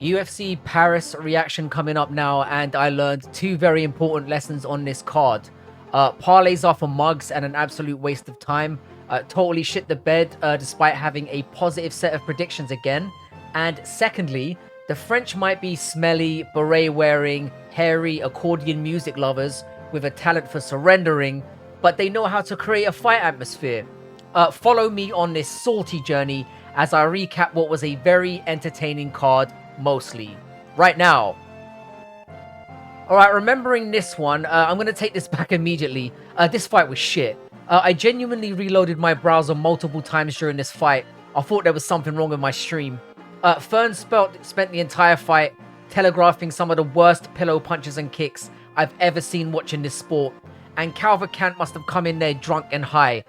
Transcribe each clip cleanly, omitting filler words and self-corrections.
UFC Paris reaction coming up now, and I learned two very important lessons on this card. Parlays are for mugs and an absolute waste of time. Totally shit the bed despite having a positive set of predictions again. And secondly, the French might be smelly, beret-wearing, hairy accordion music lovers with a talent for surrendering, but they know how to create a fight atmosphere. Follow me on this salty journey as I recap what was a very entertaining card, mostly. Right now. Alright, remembering this one, I'm going to take this back immediately. This fight was shit. I genuinely reloaded my browser multiple times during this fight. I thought there was something wrong with my stream. Fairn spent the entire fight telegraphing some of the worst pillow punches and kicks I've ever seen watching this sport. And Calvacanti must have come in there drunk and high.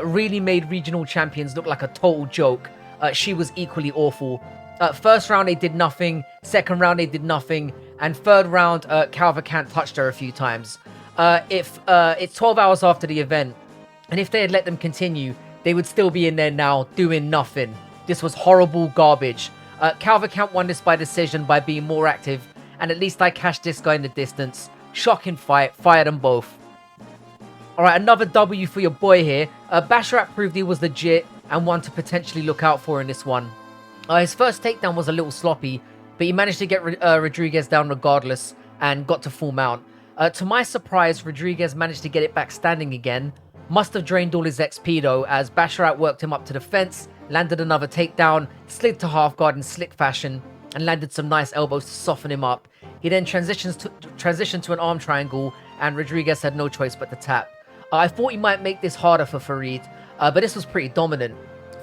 Really made regional champions look like a total joke. She was equally awful. First round they did nothing, second round they did nothing, and third round Calvacanti touched her a few times. It's 12 hours after the event, and if they had let them continue, they would still be in there now doing nothing. This was horrible garbage. Calvacanti won this by decision by being more active, and at least I cashed this guy in the distance. Shocking fight, fired them both. Alright, another W for your boy here. Basharat proved he was legit and one to potentially look out for in this one. His first takedown was a little sloppy, but he managed to get Rodrigues down regardless and got to full mount. To my surprise, Rodrigues managed to get it back standing again. Must have drained all his XP though, as Basharat worked him up to the fence, landed another takedown, slid to half guard in slick fashion, and landed some nice elbows to soften him up. He then transitioned to an arm triangle, and Rodrigues had no choice but to tap. I thought he might make this harder for Farid, but this was pretty dominant.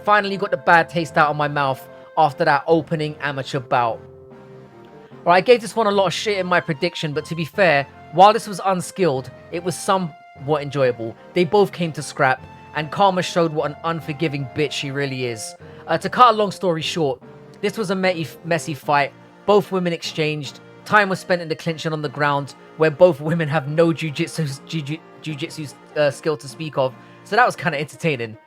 Finally got the bad taste out of my mouth after that opening amateur bout. Alright, I gave this one a lot of shit in my prediction, but to be fair, while this was unskilled, it was somewhat enjoyable. They both came to scrap, and Karma showed what an unforgiving bitch she really is. To cut a long story short, this was a messy fight. Both women exchanged. Time was spent in the clinch and on the ground, where both women have no jiu-jitsu skill to speak of, so that was kind of entertaining.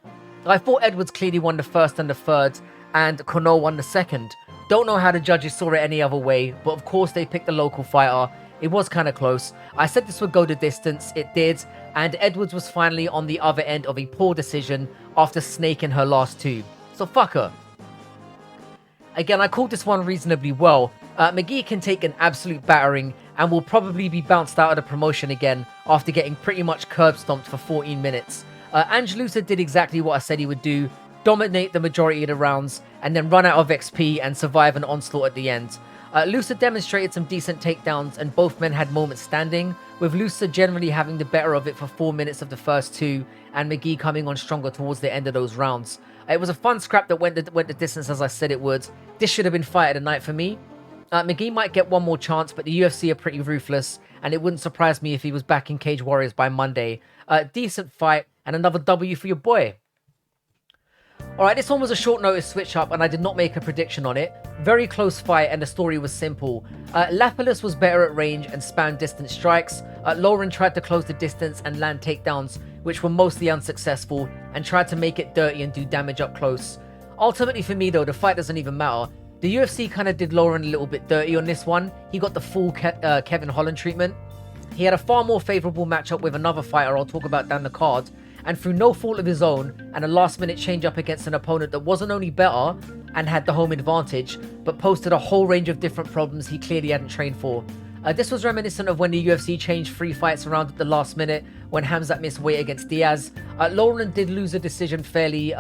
I thought Edwards clearly won the first and the third, and Cornolle won the second. Don't know how the judges saw it any other way, but of course they picked the local fighter. It was kind of close. I said this would go the distance, it did, and Edwards was finally on the other end of a poor decision after snaking her last two. So fuck her. Again, I called this one reasonably well. Mckee can take an absolute battering and will probably be bounced out of the promotion again after getting pretty much curb stomped for 14 minutes. Loosa did exactly what I said he would do, dominate the majority of the rounds, and then run out of XP and survive an onslaught at the end. Loosa demonstrated some decent takedowns, and both men had moments standing, with Loosa generally having the better of it for 4 minutes of the first two, and Mckee coming on stronger towards the end of those rounds. It was a fun scrap that went the distance as I said it would. This should have been fight of the night for me. Mckee might get one more chance, but the UFC are pretty ruthless, and it wouldn't surprise me if he was back in Cage Warriors by Monday. Decent fight, and another W for your boy. Alright, this one was a short notice switch up, and I did not make a prediction on it. Very close fight, and the story was simple. Lapilus was better at range and spammed distance strikes. Loughran tried to close the distance and land takedowns, which were mostly unsuccessful, and tried to make it dirty and do damage up close. Ultimately for me though, the fight doesn't even matter. The UFC kind of did Loughran a little bit dirty on this one. He got the full Kevin Holland treatment. He had a far more favourable matchup with another fighter I'll talk about down the card, and through no fault of his own and a last minute change up against an opponent that wasn't only better and had the home advantage, but posted a whole range of different problems he clearly hadn't trained for. This was reminiscent of when the UFC changed 3 fights around at the last minute when Khamzat missed weight against Diaz. Loughran did lose a decision pretty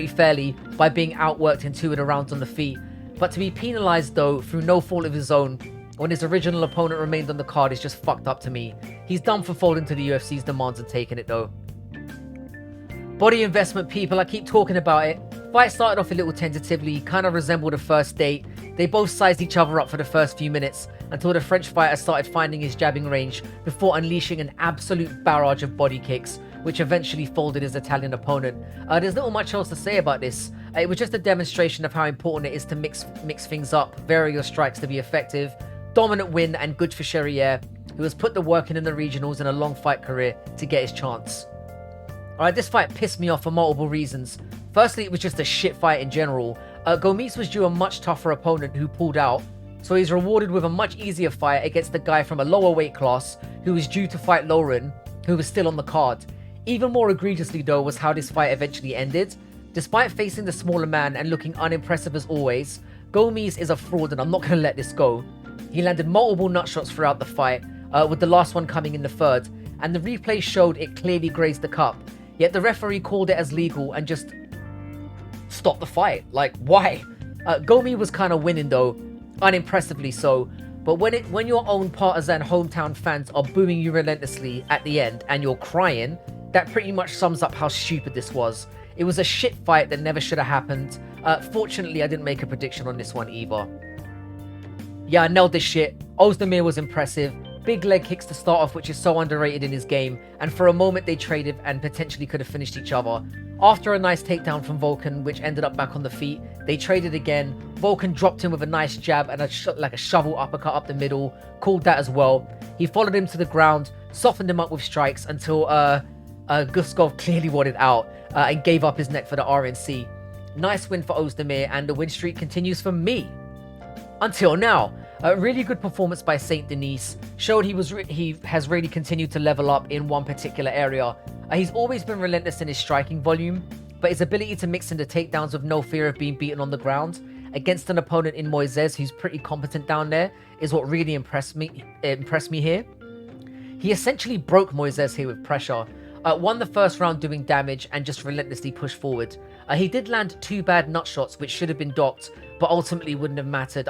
fairly by being outworked in 2 of the rounds on the feet, but to be penalised though through no fault of his own when his original opponent remained on the card is just fucked up to me. He's done for folding to the UFC's demands and taking it though. Body investment, people, I keep talking about it. Fight started off a little tentatively, kind of resembled a first date. They both sized each other up for the first few minutes until the French fighter started finding his jabbing range before unleashing an absolute barrage of body kicks, which eventually folded his Italian opponent. There's not much else to say about this. It was just a demonstration of how important it is to mix things up, vary your strikes to be effective. Dominant win and good for Charriere, who has put the work in the regionals and a long fight career to get his chance. Alright, this fight pissed me off for multiple reasons. Firstly, it was just a shit fight in general. Gomis was due a much tougher opponent who pulled out, so he's rewarded with a much easier fight against the guy from a lower weight class who was due to fight Loughran, who was still on the card. Even more egregiously though was how this fight eventually ended. Despite facing the smaller man and looking unimpressive as always, Gomis is a fraud and I'm not going to let this go. He landed multiple nutshots throughout the fight, with the last one coming in the third, and the replay showed it clearly grazed the cup, yet the referee called it as legal and just stopped the fight. Like, why? Gomis was kind of winning though, unimpressively so, but when your own partisan hometown fans are booing you relentlessly at the end and you're crying, that pretty much sums up how stupid this was. It was a shit fight that never should have happened. Fortunately, I didn't make a prediction on this one either. Yeah, I nailed this shit. Oezdimir was impressive. Big leg kicks to start off, which is so underrated in his game, and for a moment they traded and potentially could have finished each other. After a nice takedown from Vulcan, which ended up back on the feet, they traded again. Vulcan dropped him with a nice jab and like a shovel uppercut up the middle, called that as well. He followed him to the ground, softened him up with strikes until Guskov clearly wanted out and gave up his neck for the RNC. Nice win for Oezdimir, and the win streak continues for me. Until now. A really good performance by Saint Denis. Showed he has really continued to level up in one particular area. He's always been relentless in his striking volume, but his ability to mix into takedowns with no fear of being beaten on the ground against an opponent in Moises who's pretty competent down there is what really impressed me here. He essentially broke Moises here with pressure. Won the first round doing damage and just relentlessly pushed forward. He did land 2 bad nut shots which should have been docked, but ultimately wouldn't have mattered.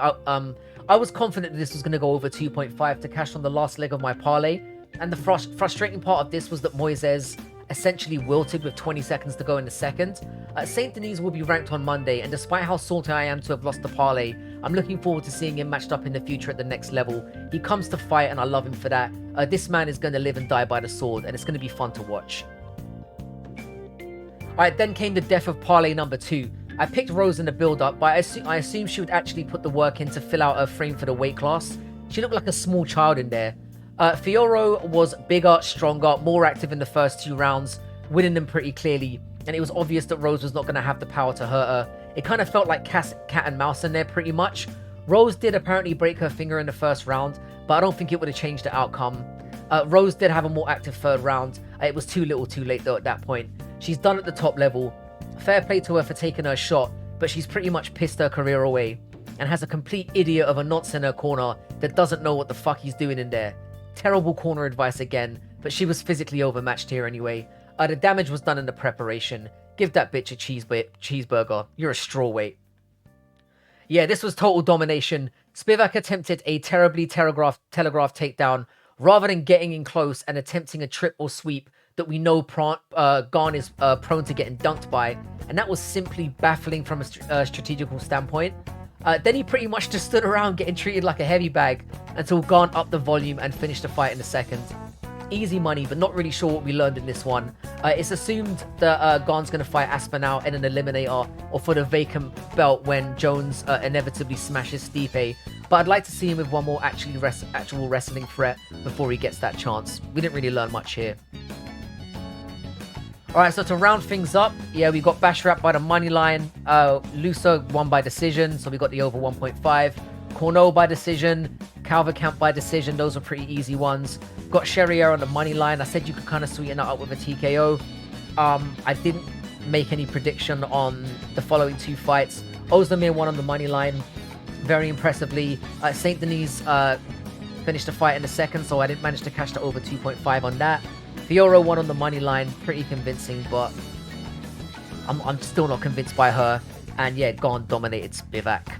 I was confident that this was going to go over 2.5 to cash on the last leg of my parlay, and the frustrating part of this was that Moises essentially wilted with 20 seconds to go in the second. Saint Denis will be ranked on Monday, and despite how salty I am to have lost the parlay, I'm looking forward to seeing him matched up in the future at the next level. He comes to fight and I love him for that. This man is going to live and die by the sword, and it's going to be fun to watch. Alright, then came the death of parlay number 2. I picked Rose in the build-up, but I assumed she would actually put the work in to fill out her frame for the weight class. She looked like a small child in there. Fiorot was bigger, stronger, more active in the first 2 rounds, winning them pretty clearly, and it was obvious that Rose was not going to have the power to hurt her. It kind of felt like cat and mouse in there pretty much. Rose did apparently break her finger in the first round, but I don't think it would have changed the outcome. Rose did have a more active third round. It was too little too late though at that point. She's done at the top level. Fair play to her for taking her shot, but she's pretty much pissed her career away and has a complete idiot of a nonce in her corner that doesn't know what the fuck he's doing in there. Terrible corner advice again, but she was physically overmatched here anyway. The damage was done in the preparation. Give that bitch a cheeseburger. You're a strawweight. Yeah, this was total domination. Spivak attempted a terribly telegraphed takedown rather than getting in close and attempting a trip or sweep that we know Gane is prone to getting dunked by, and that was simply baffling from a strategical standpoint. Then he pretty much just stood around getting treated like a heavy bag until Gane upped the volume and finished the fight in the second. Easy money, but not really sure what we learned in this one. It's assumed that Gane's going to fight Aspinall in an eliminator or for the vacant belt when Jones inevitably smashes Stipe, but I'd like to see him with one more actual wrestling threat before he gets that chance. We didn't really learn much here. Alright, so to round things up, yeah, we got Basharat by the money line. Loosa won by decision, so we got the over 1.5. Cornolle by decision. Calvacanti by decision. Those are pretty easy ones. Got Charriere on the money line. I said you could kind of sweeten that up with a TKO. I didn't make any prediction on the following 2 fights. Oezdimir won on the money line very impressively. Saint Denis finished the fight in the second, so I didn't manage to cash the over 2.5 on that. Fiorot won on the money line, pretty convincing, but I'm still not convinced by her. And yeah, Gane dominated Spivak.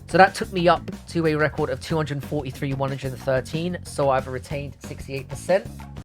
So that took me up to a record of 243, 113. So I've retained 68%.